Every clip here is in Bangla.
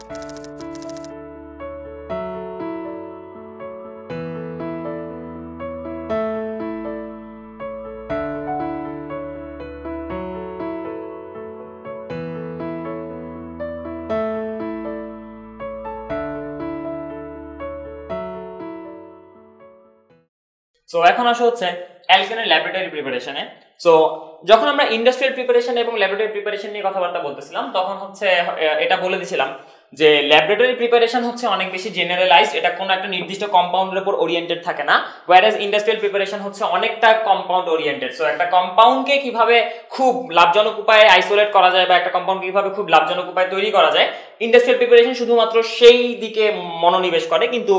সো এখন আসা হচ্ছে অ্যালকেনের ল্যাবরেটরি প্রিপারেশনে। সো যখন আমরা ইন্ডাস্ট্রিয়াল প্রিপারেশন এবং ল্যাবরেটরি প্রিপারেশন নিয়ে কথাবার্তা বলতেছিলাম, তখন হচ্ছে এটা বলে দিছিলাম যে ল্যাবরেটরি প্রিপারেশন হচ্ছে অনেক বেশি জেনারেলাইজড, এটা কোনো একটা নির্দিষ্ট কম্পাউন্ডের উপর ওরিয়েন্টেড থাকে না, হোয়ারএজ ইন্ডাস্ট্রিয়াল প্রিপারেশন হচ্ছে অনেকটা কম্পাউন্ড ওরিয়েন্টেড। সো একটা কম্পাউন্ডকে কিভাবে খুব লাভজনক উপায়ে আইসোলেট করা যায় বা একটা কম্পাউন্ডকে কিভাবে খুব লাভজনক উপায়ে তৈরি করা যায়, ইন্ডাস্ট্রিয়াল প্রিপারেশন শুধুমাত্র সেই দিকে মনোনিবেশ করে, কিন্তু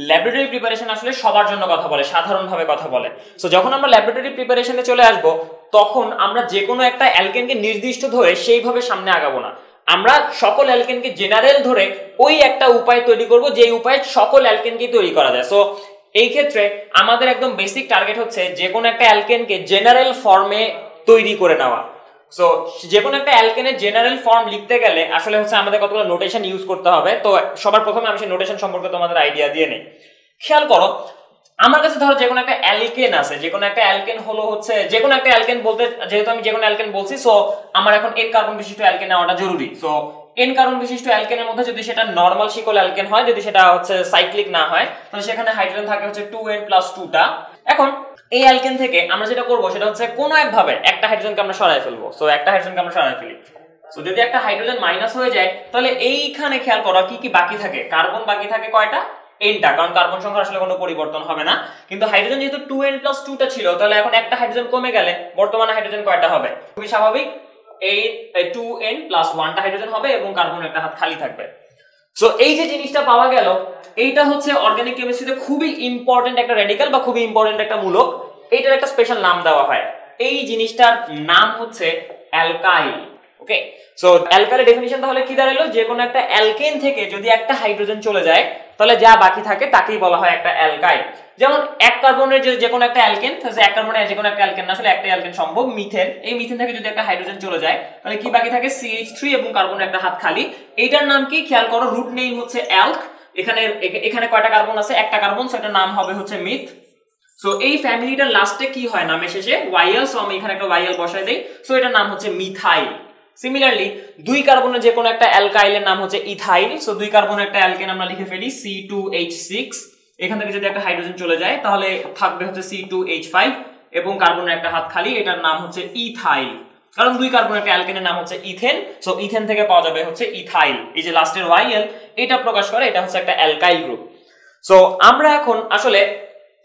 ল্যাবরেটরি প্রিপারেশন আসলে সবার জন্য কথা বলে, সাধারণভাবে কথা বলে। সো যখন আমরা ল্যাবরেটরি প্রিপারেশনে চলে আসব, তখন আমরা যে কোনো একটা অ্যালকেনকে নির্দিষ্ট ধরে সেইভাবে সামনে আগাবো না, আমরা সকল অ্যালকেনকে জেনারেল ধরে ওই একটা উপায় তৈরি করব যে উপায়ে সকল অ্যালকেনকে তৈরি করা যায়। সো এই ক্ষেত্রে আমাদের একদম বেসিক টার্গেট হচ্ছে যে কোনো একটা অ্যালকেনকে জেনারেল ফর্মে তৈরি করে নেওয়া। সো যে কোনো একটা অ্যালকেনের জেনারেল ফর্ম লিখতে গেলে আসলে হচ্ছে আমাদের কতগুলো নোটেশন ইউজ করতে হবে। তো সবার প্রথমে আমি সেই নোটেশন সম্পর্কে তোমাদের আইডিয়া দিয়ে নেই। খেয়াল করো, আমার কাছে ধরো যে কোনো একটা অ্যালকেন আছে, যে কোনো একটা অ্যালকেন হলো হচ্ছে যে কোনো একটা অ্যালকেন বলতে, যেহেতু আমি যে কোনো অ্যালকেন বলছি, সো আমার এখন এন কার্বন বিশিষ্ট অ্যালকেন নেওয়াটা জরুরি। সো এন কার্বন বিশিষ্ট অ্যালকেনের মধ্যে যদি সেটা নরমাল শিকল অ্যালকেন হয়, যদি সেটা হচ্ছে সাইক্লিক না হয়, তাহলে সেখানে হাইড্রোজেন থাকে হচ্ছে 2n+2টা। এখন এই অ্যালকেন থেকে আমরা যেটা করব সেটা হচ্ছে কোনো একভাবে একটা হাইড্রোজেনকে আমরা সরাই ফেলবো। সো একটা হাইড্রোজেনকে আমরা সরাই ফেলি। সো যদি একটা হাইড্রোজেন মাইনাস হয়ে যায়, তাহলে এইখানে খেয়াল করো কি কি বাকি থাকে। কার্বন বাকি থাকে কয়টা? এনটা, কারণ কার্বন সংখ্যা আসলে কোনো পরিবর্তন হবে না। কিন্তু হাইড্রোজেন যেহেতু 2n+2টা ছিল, তাহলে এখন একটা হাইড্রোজেন কমে গেলে বর্তমানে হাইড্রোজেন কয়টা হবে? খুবই স্বাভাবিক, 2n+1টা হাইড্রোজেন হবে এবং কার্বন একটা হাত খালি থাকবে। সো এই যে জিনিসটা পাওয়া গেল, এইটা হচ্ছে অর্গানিক কেমিস্ট্রিতে খুবই ইম্পর্টেন্ট একটা রেডিক্যাল বা খুবই ইম্পর্টেন্ট একটা মূলক। এইটার একটা স্পেশাল নাম দেওয়া হয়, এই জিনিসটার নাম হচ্ছে অ্যালকাইল। ওকে, সো অ্যালকাইলের ডেফিনিশন তাহলে কি দাঁড়ালো? যে কোনো একটা অ্যালকেন থেকে যদি একটা হাইড্রোজেন চলে যায়, তাহলে যা বাকি থাকে তাকেই বলা হয় একটা অ্যালকাইল। যেমন এক কার্বনের যে কোনো একটা অ্যালকেন, এক কার্বনের যে কোনো একটা অ্যালকেন না, আসলে একটা অ্যালকেন সম্ভব, মিথেন। এই মিথেন থেকে যদি একটা হাইড্রোজেন চলে যায়, তাহলে কি বাকি থাকে? CH3 এবং কার্বনের একটা হাত খালি। এইটার নাম কি? খেয়াল করো, রুট নেম হচ্ছে অ্যালক। এখানে কয়টা কার্বন আছে? একটা কার্বন, সো এটার নাম হবে হচ্ছে মিথ। সো এই ফ্যামিলিটার লাস্টে কি হয় নামের শেষে? YL। সো আমি এখানে একটা YL বসাই দেই। সো এটার নাম হচ্ছে মিথাইল। সিমিলারলি দুই কার্বনের যে কোনো একটা অ্যালকাইলের নাম হচ্ছে ইথাইল। সো দুই কার্বনের একটা অ্যালকেন আমরা লিখে ফেলি C2H6। এখান থেকে যদি একটা হাইড্রোজেন চলে যায়, তাহলে থাকবে হচ্ছে C2H5 এবং কার্বনের একটা হাত খালি, এটার নাম হচ্ছে ইথাইল। কারণ দুই কার্বনের একটা অ্যালকেনের নাম হচ্ছে ইথেন, সো ইথেন থেকে পাওয়া যাবে হচ্ছে ইথাইল। এই যে লাস্টের YL, এটা প্রকাশ করে এটা হচ্ছে একটা অ্যালকাইল গ্রুপ। সো আমরা এখন আসলে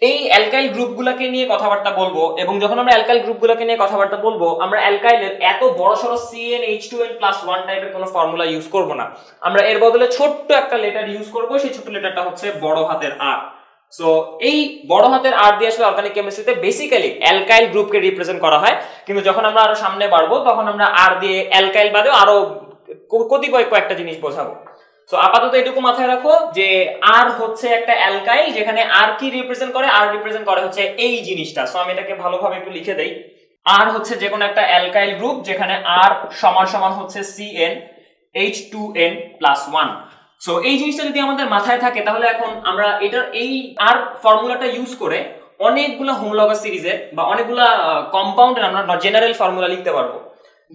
এই অ্যালকাইল গ্রুপগুলোকে নিয়ে কথাবার্তা বলবো, এবং যখন আমরা অ্যালকাইল গ্রুপগুলোকে নিয়ে কথাবার্তা বলবো, আমরা অ্যালকাইলের এত বড়সড় CnH2n+1 টাইপের কোনো ফর্মুলা ইউজ করব না। আমরা এর বদলে ছোট্ট একটা লেটার ইউজ করব, সেই ছোট্ট লেটারটা হচ্ছে বড় হাতের R। সো এই বড় হাতের R দিয়ে আসলে অর্গানিক কেমিস্ট্রিতে বেসিক্যালি অ্যালকাইল গ্রুপকে রিপ্রেজেন্ট করা হয়, কিন্তু যখন আমরা আরো সামনে বাড়বো তখন আমরা R দিয়ে অ্যালকাইল বাদেও আরো কতিপয় কয়েকটা জিনিস বোঝাবো। সো আপাতত এটুকু মাথায় রাখো যে আর হচ্ছে একটা অ্যালকাইল, যেখানে আর কি রিপ্রেজেন্ট করে? আর রিপ্রেজেন্ট করে হচ্ছে এই জিনিসটা। সো আমি এটাকে ভালোভাবে একটু লিখে দেই। আর হচ্ছে যে কোনো একটা অ্যালকাইল গ্রুপ যেখানে আর সমান সমান হচ্ছে CnH2n+1। সো এই জিনিসটা যদি আমাদের মাথায় থাকে, তাহলে এখন আমরা এটার এই আর ফর্মুলাটা ইউজ করে অনেকগুলো হোমোলগাস সিরিজের বা অনেকগুলো কম্পাউন্ডের আমরা জেনারেল ফর্মুলা লিখতে পারবো।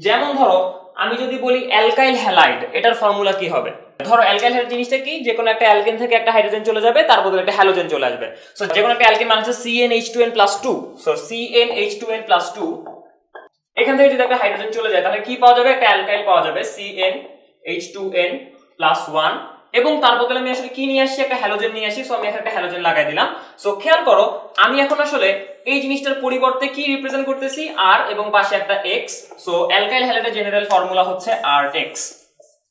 যেমন ধরো আমি যদি বলি অ্যালকাইল হ্যালাইড, এটার ফর্মুলা কি হবে? ধরো অ্যালকাইল হ্যালাইড জিনিসটা কি? যে কোনো একটা অ্যালকেন থেকে একটা হাইড্রোজেন চলে যাবে, তার বদলে একটা হ্যালোজেন চলে আসবে। সো যে কোনো একটা অ্যালকেন মানে হচ্ছে CnH2n+2। সো CnH2n+2, এখান থেকে যদি একটা হাইড্রোজেন চলে যায়, তাহলে কি পাওয়া যাবে? একটা অ্যালকাইল পাওয়া যাবে CnH2n+1, এবং তার বদলে আমি আসলে কি নিয়ে আসছি? একটা হ্যালোজেন নিয়ে আসি। সো আমি এখানে একটা হ্যালোজেন লাগাই দিলাম। সো খেয়াল করো, আমি এখন আসলে এই জিনিসটার পরিবর্তে কি রিপ্রেজেন্ট করতেছি? R এবং পাশে একটা X। সো অ্যালকাইল হ্যালাইডের জেনারেল ফর্মুলা হচ্ছে RX।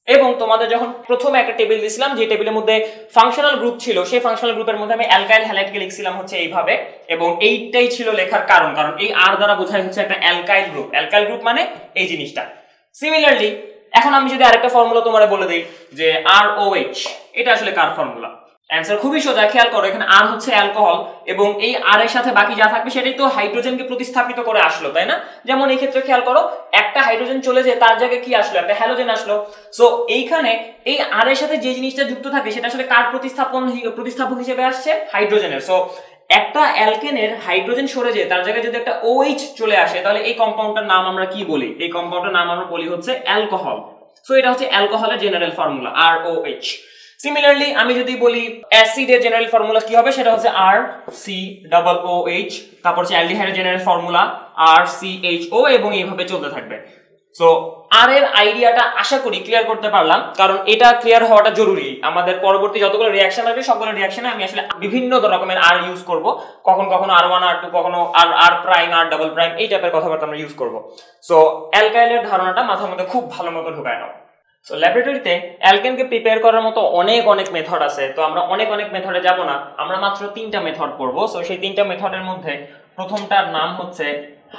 এবং তোমাদের যখন প্রথমে একটা টেবিল দিছিলাম, যে টেবিলের মধ্যে ফাংশনাল গ্রুপ ছিল, সেই ফাংশনাল গ্রুপের মধ্যে আমি অ্যালকাইল হ্যালাইডকে লিখছিলাম হচ্ছে এইভাবে, এবং এইটাই ছিল লেখার কারণ এই R দ্বারা বোঝায় হচ্ছে একটা অ্যালকাইল গ্রুপ। অ্যালকাইল গ্রুপ মানে এই জিনিসটা। সিমিলারলি এখন আমি যদি আরেকটা ফর্মুলা তোমারে বলে দেই যে ROH, এটা আসলে কার ফর্মুলা? অ্যান্সার খুবই সোজা, খেয়াল করো এখানে আর হচ্ছে অ্যালকোহল এবং এই আর এর সাথে বাকি যা থাকবে সেটাই তো হাইড্রোজেনকে প্রতিস্থাপিত করে আসলো, তাই না? যেমন এই ক্ষেত্রে খেয়াল করো একটা হাইড্রোজেন চলে যায়, তার জায়গায় কি আসলো, একটা হ্যালোজেন আসলো। সো এইখানে এই আর এর সাথে যে জিনিসটা যুক্ত থাকে সেটা আসলে কার প্রতিস্থাপক হিসেবে আসছে? হাইড্রোজেনের। সো একটা অ্যালকেনের হাইড্রোজেন সরে যায়, তার জায়গায় যদি একটা OH চলে আসে, তাহলে এই কম্পাউন্ডটার নাম আমরা কি বলি? এই কম্পাউন্ডের নাম আমরা বলি হচ্ছে অ্যালকোহল। সো এটা হচ্ছে অ্যালকোহলের জেনারেল ফর্মুলা ROH। সিমিলারলি আমি যদি বলি অ্যাসিডের জেনারেল ফর্মুলা কি হবে, সেটা হচ্ছে RCOOH, তারপর হচ্ছে অ্যালডিহাইডের জেনারেল ফর্মুলা RCHO, এবং এইভাবে চলতে থাকবে। সো আর এর আইডিয়াটা আশা করি ক্লিয়ার করতে পারলাম, কারণ এটা ক্লিয়ার হওয়াটা জরুরি। আমাদের পরবর্তী যতগুলো রিঅ্যাকশন আসবে সবগুলো রিঅ্যাকশনে আমি আসলে বিভিন্ন রকমের আর ইউজ করব, কখনো R1 R2, কখনো R prime R double prime, এই টাইপের কথাবার্তা আমরা ইউজ করব। সো অ্যালকাইলের ধারণাটা মাথার মধ্যে খুব ভালো মতো ঢুকায় নাও। সো ল্যাবরেটরিতে অ্যালকেনকে প্রিপেয়ার করার মতো অনেক মেথড আছে, তো আমরা অনেক মেথডে যাব না, আমরা মাত্র 3টা মেথড পড়ব। সো সেই 3টা মেথডের মধ্যে প্রথমটার নাম হচ্ছে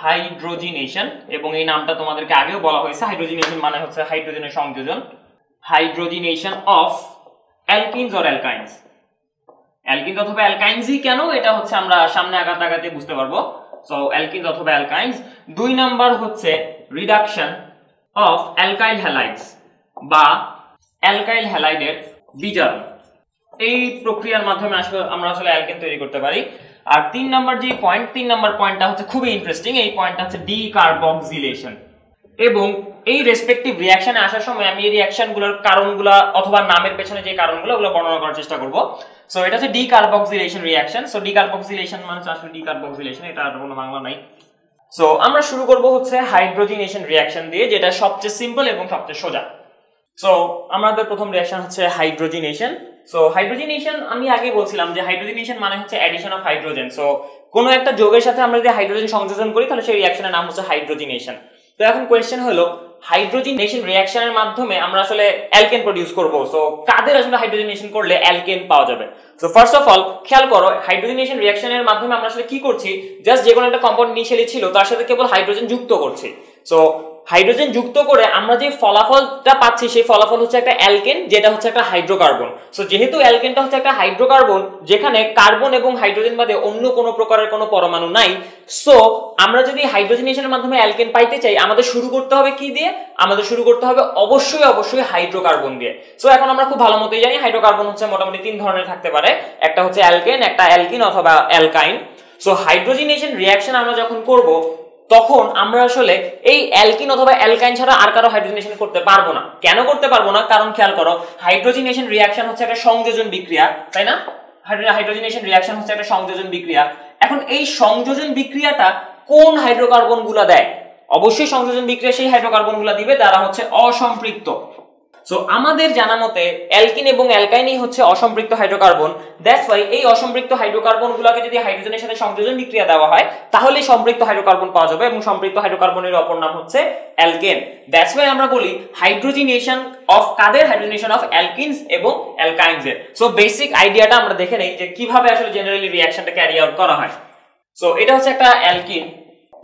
হাইড্রোজিনেশন, এবং এই নামটা তোমাদেরকে আগেও বলা হয়েছে। হাইড্রোজিনেশন মানে হচ্ছে হাইড্রোজেনের সংযোজন, হাইড্রোজিনেশন অফ অ্যালকিনস অর অ্যালকাইনস। অ্যালকিনস অথবা অ্যালকাইনসই কেন, এটা হচ্ছে আমরা সামনে আগাতে বুঝতে পারবো। সো অ্যালকিনস অথবা অ্যালকাইনস। 2 নাম্বার হচ্ছে রিডাকশন অফ অ্যালকাইল হ্যালাইডস বা অ্যালকাইল হ্যালাইডের বিজারণ। এই প্রক্রিয়ার মাধ্যমে আমরা আসলে অ্যালকেন তৈরি করতে পারি। আর 3 নাম্বার যে পয়েন্ট, 3 নাম্বার পয়েন্টটা হচ্ছে খুবই ইন্টারেস্টিং। এই পয়েন্টটা হচ্ছে ডিকার্বক্সিলেশন। এবং এই রেসপেক্টিভ রিঅ্যাকশনে আসার সময় আমি এই রিঅ্যাকশনগুলোর কারণগুলো অথবা নামের পেছনে যে কারণগুলো ওগুলো বর্ণনা করার চেষ্টা করব। সো এটা হচ্ছে ডিকার্বক্সিলেশন রিঅ্যাকশন। সো ডিকার্বক্সিলেশন মানে আসলে ডিকার্বক্সিলেশন, এটা আর কোনো বাংলা নাই। সো আমরা শুরু করব হচ্ছে হাইড্রোজিনেশন রিঅ্যাকশন দিয়ে, যেটা সবচেয়ে সিম্পল এবং সবচেয়ে সোজা। সো আমাদের প্রথম রিঅ্যাকশন হচ্ছে হাইড্রোজিনেশন। সো হাইড্রোজিনেশন আমি আগে বলছিলাম যে হাইড্রোজিনেশন মানে হচ্ছে অ্যাডিশন অফ হাইড্রোজেন। সো কোনো একটা যৌগের সাথে আমরা যদি হাইড্রোজেন সংযোজন করি তাহলে সেই রিঅ্যাকশনের নাম হচ্ছে হাইড্রোজিনেশন। তো এখন কোয়েশ্চেন হলো হাইড্রোজিনেশন রিঅ্যাকশনের মাধ্যমে আমরা আসলে অ্যালকেন প্রডিউস করব। সো কাদের আসলে হাইড্রোজিনেশন করলে অ্যালকেন পাওয়া যাবে? সো ফার্স্ট অফ অল খেয়াল করো, হাইড্রোজিনেশন রিঅ্যাকশনের মাধ্যমে আমরা আসলে কি করছি, জাস্ট যে কোনো একটা কম্পাউন্ড ইনিশিয়ালি ছিল তার সাথে কেবল হাইড্রোজেন যুক্ত করছি। সো হাইড্রোজেন যুক্ত করে আমরা যে ফলাফলটা পাচ্ছি সেই ফলাফল হচ্ছে একটা অ্যালকেন, যেটা হচ্ছে একটা হাইড্রোকার্বন। সো যেহেতু অ্যালকেনটা হচ্ছে একটা হাইড্রোকার্বন যেখানে কার্বন এবং হাইড্রোজেন বাদে অন্য কোনো প্রকারের কোনো পরমাণু নাই, সো আমরা যদি হাইড্রোজিনেশনের মাধ্যমে অ্যালকেন পাইতে চাই আমাদের শুরু করতে হবে কি দিয়ে? আমাদের শুরু করতে হবে অবশ্যই হাইড্রোকার্বন দিয়ে। সো এখন আমরা খুব ভালো মতোই জানি হাইড্রোকার্বন হচ্ছে মোটামুটি 3 ধরনের থাকতে পারে, একটা হচ্ছে অ্যালকেন, একটা অ্যালকিন অথবা অ্যালকাইন। সো হাইড্রোজিনেশন রিঅ্যাকশন আমরা যখন করব তখন আমরা আসলে এই অ্যালকিন অথবা অ্যালকাইন ছাড়া আর কারো হাইড্রোজিনেশন করতে পারবো না। কেন করতে পারবো না? কারণ খেয়াল করো, হাইড্রোজিনেশন রিঅ্যাকশন হচ্ছে একটা সংযোজন বিক্রিয়া, তাই না? হাইড্রোজিনেশন রিঅ্যাকশন হচ্ছে একটা সংযোজন বিক্রিয়া। এখন এই সংযোজন বিক্রিয়াটা কোন হাইড্রোকার্বন গুলা দেয়? অবশ্যই সংযোজন বিক্রিয়া সেই হাইড্রোকার্বন গুলা দিবে যারা হচ্ছে অসম্পৃক্ত। সো আমাদের জানা মতে অ্যালকিন এবং অ্যালকাইনই হচ্ছে অসম্পৃক্ত হাইড্রোকার্বন। দ্যাটস ওয়াই এই অসম্পৃক্ত হাইড্রোকার্বনগুলোকে যদি হাইড্রোজেনের সাথে সংযোজন বিক্রিয়া দেওয়া হয় তাহলে সম্পৃক্ত হাইড্রোকার্বন পাওয়া যাবে, এবং সম্পৃক্ত হাইড্রোকার্বনের অপর নাম হচ্ছে অ্যালকেন। দ্যাটস ওয়াই আমরা বলি হাইড্রোজিনেশন অফ কাদের? হাইড্রোজিনেশন অফ অ্যালকিনস এবং অ্যালকাইনস এর। সো বেসিক আইডিয়াটা আমরা দেখে নেই যে কিভাবে আসলে জেনারেলি রিঅ্যাকশনটা ক্যারি আউট করা হয়। সো এটা হচ্ছে একটা অ্যালকিন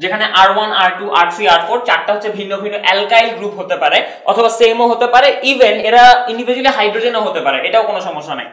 যেখানে R1 R2 R3 R4 চারটা হচ্ছে ভিন্ন ভিন্ন অ্যালকাইল গ্রুপ হতে পারে, অথবা সেমও হতে পারে, ইভেন এরা ইন্ডিভিজুয়ালি হাইড্রোজেনও হতে পারে, এটাও কোনো সমস্যা নাই।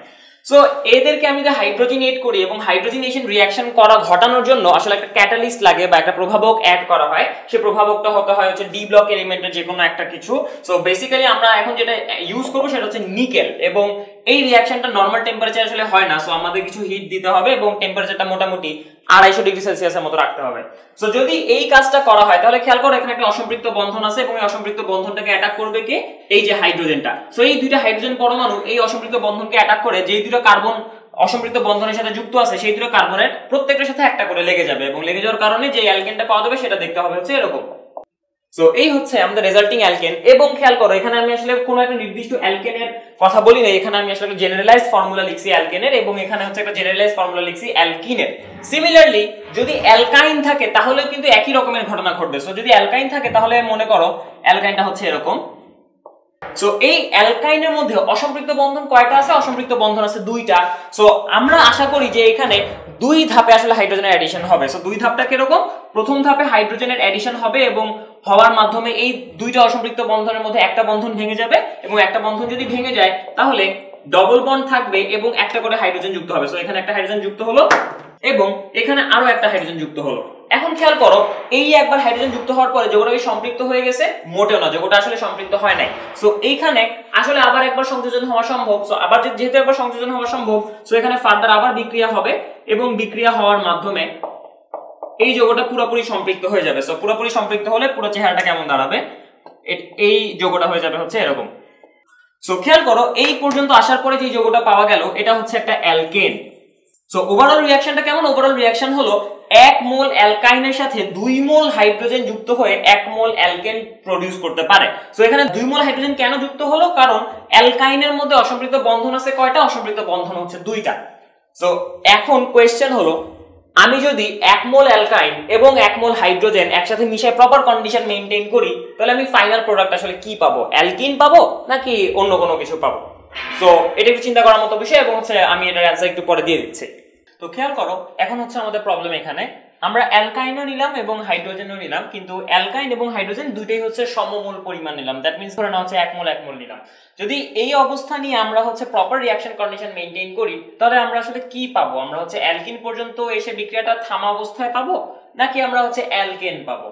সো এদেরকে আমি যদি হাইড্রোজিনেট করি এবং হাইড্রোজিনেশন রিঅ্যাকশন ঘটানোর জন্য আসলে একটা ক্যাটালিস্ট লাগে বা একটা প্রভাবক অ্যাড করা হয়। সেই প্রভাবকটা হতে হয় হচ্ছে ডি ব্লক এলিমেন্টের যে কোনো একটা কিছু। সো বেসিক্যালি আমরা এখন যেটা ইউজ করবো সেটা হচ্ছে নিকেল, এবং এই রিঅ্যাকশনটা নর্মাল টেম্পারেচার আসলে হয় না। সো আমাদের কিছু হিট দিতে হবে এবং টেম্পারেচারটা মোটামুটি 250 ডিগ্রি সেলসিয়াসের মতো রাখতে হবে। সো যদি এই কাজটা করা হয় তাহলে খেয়াল করো এখানে একটা অসম্পৃক্ত বন্ধন আছে, এবং এই অসম্পৃক্ত বন্ধনটাকে অ্যাটাক করবে কে? এই যে হাইড্রোজেনটা। সো এই দুইটা হাইড্রোজেন পরমাণু এই অসম্পৃক্ত বন্ধনকে অ্যাটাক করে যেই দুটো কার্বন অসম্পৃক্ত বন্ধনের সাথে যুক্ত আছে সেই দুটো কার্বনের প্রত্যেকটার সাথে একটা করে লেগে যাবে, এবং লেগে যাওয়ার কারণে যে অ্যালকেনটা পাওয়া যাবে সেটা দেখতে হবে হচ্ছে এরকম। সো এই হচ্ছে আমাদের রেজাল্টিং অ্যালকেন। এবং খেয়াল করো এখানে আমি আসলে কোনো একটা নির্দিষ্ট অ্যালকেনের কথা বলি না, এখানে আমি আসলে একটা জেনারেলাইজড ফর্মুলা লিখছি অ্যালকেনের, এবং এখানে হচ্ছে একটা জেনারেলাইজড ফর্মুলা লিখছি অ্যালকিনের। সিমিলারলি যদি অ্যালকাইন থাকে তাহলে কিন্তু একই রকমের ঘটনা ঘটবে। সো যদি অ্যালকাইন থাকে তাহলে মনে করো অ্যালকাইনটা হচ্ছে এরকম। সো এই অ্যালকাইনের মধ্যে অসম্পৃক্ত বন্ধন কয়টা আছে? অসম্পৃক্ত বন্ধন আছে 2টা। সো আমরা আশা করি যে এখানে 2 ধাপে আসলে হাইড্রোজেনের অ্যাডিশন হবে। সো 2 ধাপটা কিরকম? প্রথম ধাপে হাইড্রোজেনের অ্যাডিশন হবে এবং হওয়ার মাধ্যমে এই 2টা অসম্পৃক্ত বন্ধনের মধ্যে একটা বন্ধন ভেঙে যাবে, এবং একটা বন্ধন যদি ভেঙে যায় তাহলে ডবল বন্ড থাকবে এবং একটা করে হাইড্রোজেন যুক্ত হবে। সো এখানে একটা হাইড্রোজেন যুক্ত হলো এবং এখানে আরো একটা হাইড্রোজেন যুক্ত হলো। এখন খেয়াল করো, এই একবার হাইড্রোজেন যুক্ত হওয়ার পরে যৌগটা কি সম্পৃক্ত হয়ে গেছে? মোটেও না, যৌগটা আসলে সম্পৃক্ত হয় নাই। সো এইখানে আসলে আবার একবার সংযোজন হওয়া সম্ভব। সো আবার যেহেতু একবার সংযোজন হওয়া সম্ভব, সো এখানে ফার্দার আবার বিক্রিয়া হবে এবং বিক্রিয়া হওয়ার মাধ্যমে এই যৌগটা পুরোপুরি সম্পৃক্ত হয়ে যাবে। সো পুরোপুরি সম্পৃক্ত হলে পুরো চেহারাটা কেমন দাঁড়াবে? এই যৌগটা হয়ে যাবে হচ্ছে এরকম। সো খেয়াল করো, এই পর্যন্ত আসার পরে যে যৌগটা পাওয়া গেল এটা হচ্ছে একটা অ্যালকেন। সো ওভারঅল রিঅ্যাকশনটা কেমন? ওভারঅল রিঅ্যাকশন হলো 1 মোল অ্যালকাইনের সাথে 2 মোল হাইড্রোজেন যুক্ত হয়ে 1 মোল অ্যালকেন প্রোডিউস করতে পারে। সো এখানে 2 মোল হাইড্রোজেন কেন যুক্ত হলো? কারণ অ্যালকাইনের মধ্যে অসম্পৃক্ত বন্ধন আছে কয়টা? অসম্পৃক্ত বন্ধন হচ্ছে 2টা। সো এখন কোয়েশ্চেন হলো, আমি যদি 1 মোল অ্যালকাইন এবং 1 মোল হাইড্রোজেন একসাথে মিশিয়ে প্রপার কন্ডিশন মেইনটেইন করি, তাহলে আমি ফাইনাল প্রোডাক্ট আসলে কি পাবো? অ্যালকিন পাবো নাকি অন্য কোনো কিছু পাবো? সো এটা একটু চিন্তা করার মতো বিষয় এবং হচ্ছে আমি এটার অ্যানসার একটু পরে দিয়ে দিচ্ছি। তো খেয়াল করো, এখন হচ্ছে আমাদের প্রবলেম এখানে আমরা অ্যালকাইনও নিলাম এবং হাইড্রোজেনও নিলাম, কিন্তু অ্যালকাইন এবং হাইড্রোজেন দুইটাই হচ্ছে সমমূল পরিমাণ নিলাম। দ্যাট মিন্স ধরে নেওয়া হচ্ছে 1 মোল 1 মোল নিলাম। যদি এই অবস্থা নিয়ে আমরা হচ্ছে প্রপার রিঅ্যাকশন কন্ডিশন মেইনটেইন করি, তাহলে আমরা আসলে কি পাবো? আমরা হচ্ছে অ্যালকিন পর্যন্ত এসে বিক্রিয়াটা থামা অবস্থায় পাবো নাকি আমরা হচ্ছে অ্যালকেন পাবো?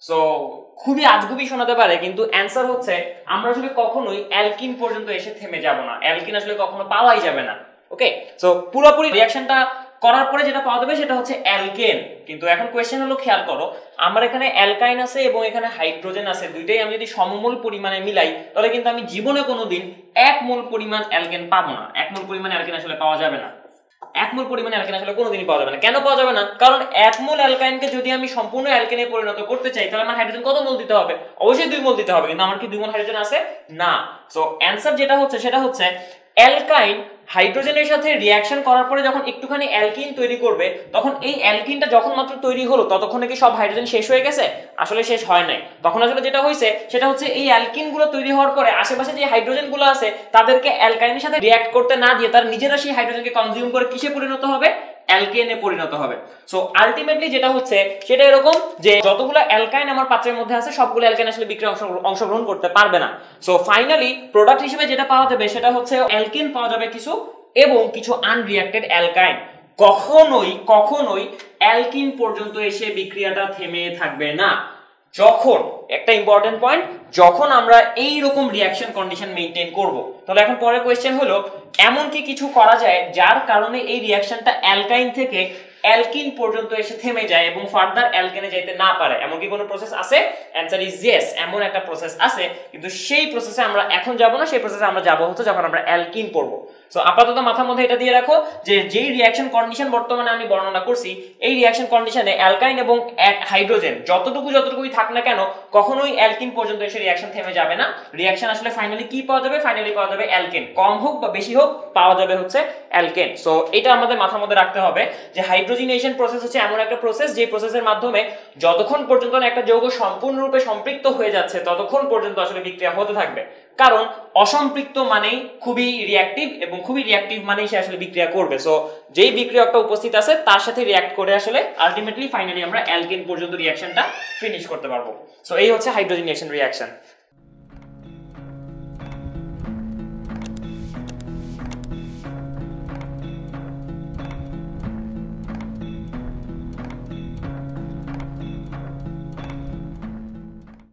সো খুবই আজগুবি শোনাতে পারে, কিন্তু অ্যানসার হচ্ছে আমরা আসলে কখনোই অ্যালকিন পর্যন্ত এসে থেমে যাব না। অ্যালকিন আসলে কখনো পাওয়াই যাবে না। ওকে, সো পুরোপুরি রিঅ্যাকশনটা করার পরে যেটা পাওয়া যাবে সেটা হচ্ছে অ্যালকেন। কিন্তু এখন কোয়েশ্চেন হলো, খেয়াল করো, আমার এখানে অ্যালকাইন আছে এবং এখানে হাইড্রোজেন আছে, দুইটাই আমি যদি সমমূল পরিমাণে মিলাই, তাহলে কিন্তু আমি জীবনে কোনোদিন 1 মোল পরিমাণ অ্যালকেন পাবো না। 1 মোল পরিমাণ অ্যালকেন আসলে পাওয়া যাবে না। 1 মোল পরিমাণ অ্যালকেন আসলে কোনোদিনই পাওয়া যাবে না। কেন পাওয়া যাবে না? কারণ 1 মোল অ্যালকাইনকে যদি আমি সম্পূর্ণ অ্যালকেনে পরিণত করতে চাই, তাহলে আমার হাইড্রোজেন কত মোল দিতে হবে? অবশ্যই 2 মোল দিতে হবে, কিন্তু আমার কি 2 মোল হাইড্রোজেন আছে? না। সো অ্যানসার যেটা হচ্ছে সেটা হচ্ছে অ্যালকাইন হাইড্রোজেনের সাথে রিঅ্যাকশন করার পরে যখন একটুখানি অ্যালকিন তৈরি করবে, তখন এই অ্যালকিনটা যখন মাত্র তৈরি হলো ততক্ষণে কি সব হাইড্রোজেন শেষ হয়ে গেছে? আসলে শেষ হয় নাই। তখন আসলে যেটা হয়েছে সেটা হচ্ছে এই অ্যালকিনগুলো তৈরি হওয়ার পরে আশেপাশে যে হাইড্রোজেনগুলো আছে তাদেরকে অ্যালকাইনের সাথে রিঅ্যাক্ট করতে না দিয়ে তারা নিজেরা সেই হাইড্রোজেনকে কনজিউম করে কিসে পরিণত হবে? অ্যালকেনে পরিণত হবে। সো আলটিমেটলি যেটা হচ্ছে সেটা এরকম যে যতগুলো অ্যালকাইন আমার পাত্রের মধ্যে আছে সবগুলো অ্যালকাইন আসলে বিক্রিয়ায় অংশগ্রহণ করতে পারবে না। সো ফাইনালি প্রোডাক্ট হিসেবে যেটা পাওয়া যাবে সেটা হচ্ছে অ্যালকেন পাওয়া যাবে কিছু এবং কিছু আনরিঅ্যাক্টেড অ্যালকাইন। কখনোই অ্যালকিন পর্যন্ত এসে বিক্রিয়াটা থেমে থাকবে না। যখন একটা ইম্পর্টেন্ট পয়েন্ট, যখন আমরা এই রকম রিঅ্যাকশন কন্ডিশন মেইনটেইন করব। তাহলে এখন পরের কোয়েশ্চেন হলো, এমন কি কিছু করা যায় যার কারণে এই রিঅ্যাকশনটা অ্যালকাইন থেকে অ্যালকিন পর্যন্ত এসে থেমে যায় এবং ফার্দার অ্যালকেনে যেতে না পারে? এমন কি কোনো প্রসেস আছে? অ্যানসার ইজ ইয়েস, এমন একটা প্রসেস আছে, কিন্তু সেই প্রসেসে আমরা এখন যাব না। সেই প্রসেসে আমরা যাব হচ্ছে যখন আমরা অ্যালকিন পড়ব। সো আপাতত মাথার মধ্যে এটা দিয়ে রাখো যে যেই রিঅ্যাকশন কন্ডিশন বর্তমানে আমি বর্ণনা করছি, এই রিঅ্যাকশন কন্ডিশনে অ্যালকাইন এবং হাইড্রোজেন যতটুকুই থাক না কেন কখনোই অ্যালকিন পর্যন্ত এসে রিঅ্যাকশন থেমে যাবে না। রিঅ্যাকশন আসলে ফাইনালি কি পাওয়া যাবে? ফাইনালি পাওয়া যাবে অ্যালকেন। কম হোক বা বেশি হোক পাওয়া যাবে হচ্ছে অ্যালকেন। সো এটা আমাদের মাথার মধ্যে রাখতে হবে যে হাইড্রোজিনেশন প্রসেস হচ্ছে এমন একটা প্রসেস যে প্রসেসের মাধ্যমে যতক্ষণ পর্যন্ত একটা যৌগ সম্পূর্ণরূপে সম্পৃক্ত হয়ে যাচ্ছে ততক্ষণ পর্যন্ত আসলে বিক্রিয়া হতে থাকবে। কারণ অসম্পৃক্ত মানেই খুবই রিঅ্যাক্টিভ এবং খুবই রিঅ্যাক্টিভ মানেই সে আসলে বিক্রিয়া করবে। সো যেই বিক্রিয়কটা উপস্থিত আছে তার সাথে রিঅ্যাক্ট করে আসলে আলটিমেটলি ফাইনালি আমরা অ্যালকেন পর্যন্ত রিঅ্যাকশনটা ফিনিশ করতে পারবো। সো এই হচ্ছে হাইড্রোজিনেশন রিঅ্যাকশন।